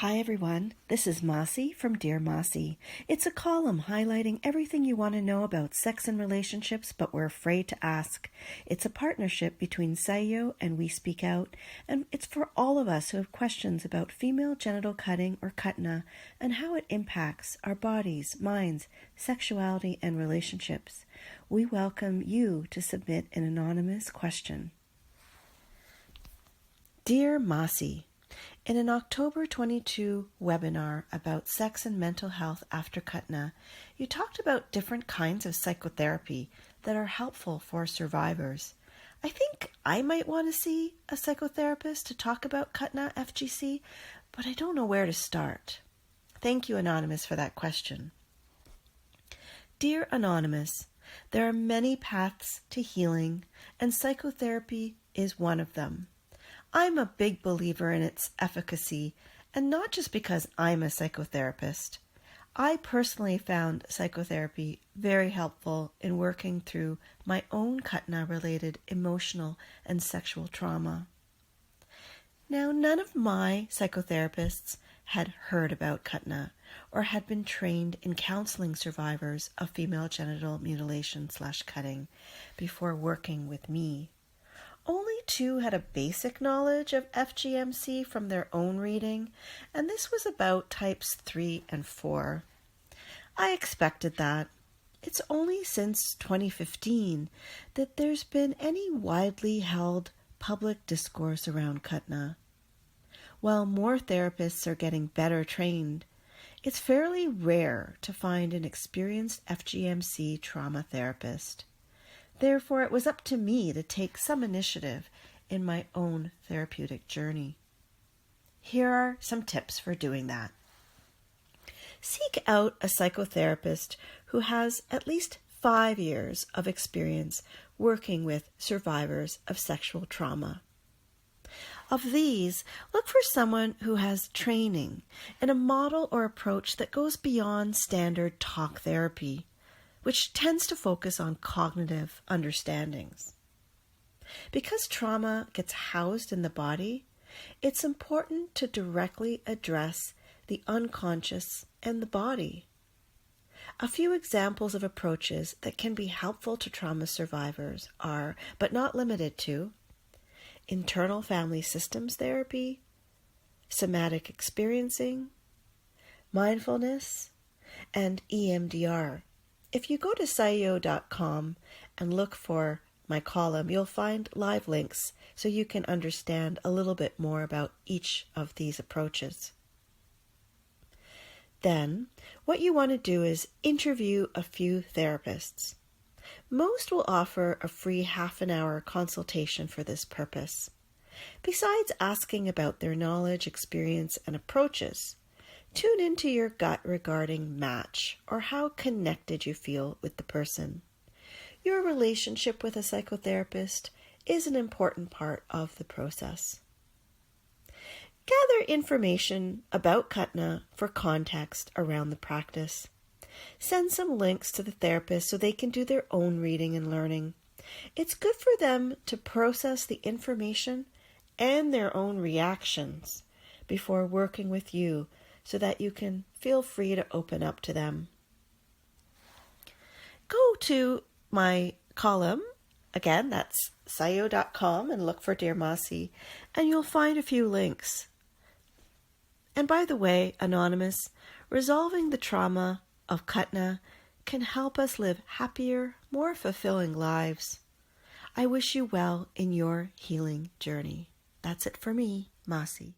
Hi everyone, this is Maasi from Dear Maasi. It's a column highlighting everything you want to know about sex and relationships but we're afraid to ask. It's a partnership between Sahiyo and We Speak Out, and it's for all of us who have questions about female genital cutting or kutna and how it impacts our bodies, minds, sexuality, and relationships. We welcome you to submit an anonymous question. Dear Maasi, in an October 22 webinar about sex and mental health after kutna, you talked about different kinds of psychotherapy that are helpful for survivors. I think I might want to see a psychotherapist to talk about kutna FGC, but I don't know where to start. Thank you, Anonymous, for that question. Dear Anonymous, there are many paths to healing, and psychotherapy is one of them. I'm a big believer in its efficacy, and not just because I'm a psychotherapist. I personally found psychotherapy very helpful in working through my own kutna-related emotional and sexual trauma. Now, none of my psychotherapists had heard about kutna or had been trained in counseling survivors of female genital mutilation/cutting before working with me. Only 2 had a basic knowledge of FGMC from their own reading, and this was about types 3 and 4. I expected that. It's only since 2015 that there's been any widely held public discourse around kutna. While more therapists are getting better trained, it's fairly rare to find an experienced FGMC trauma therapist. Therefore, it was up to me to take some initiative in my own therapeutic journey. Here are some tips for doing that. Seek out a psychotherapist who has at least 5 years of experience working with survivors of sexual trauma. Of these, look for someone who has training in a model or approach that goes beyond standard talk therapy, which tends to focus on cognitive understandings. Because trauma gets housed in the body, it's important to directly address the unconscious and the body. A few examples of approaches that can be helpful to trauma survivors are, but not limited to, internal family systems therapy, somatic experiencing, mindfulness, and EMDR. If you go to Sahiyo.com and look for my column, you'll find live links so you can understand a little bit more about each of these approaches. Then, what you want to do is interview a few therapists. Most will offer a free half-an-hour consultation for this purpose. Besides asking about their knowledge, experience, and approaches, tune into your gut regarding match or how connected you feel with the person. Your relationship with a psychotherapist is an important part of the process. Gather information about kutna for context around the practice. Send some links to the therapist so they can do their own reading and learning. It's good for them to process the information and their own reactions before working with you, so that you can feel free to open up to them. Go to my column, again, that's Sahiyo.com, and look for Dear Maasi, and you'll find a few links. And by the way, Anonymous, resolving the trauma of kutna can help us live happier, more fulfilling lives. I wish you well in your healing journey. That's it for me, Maasi.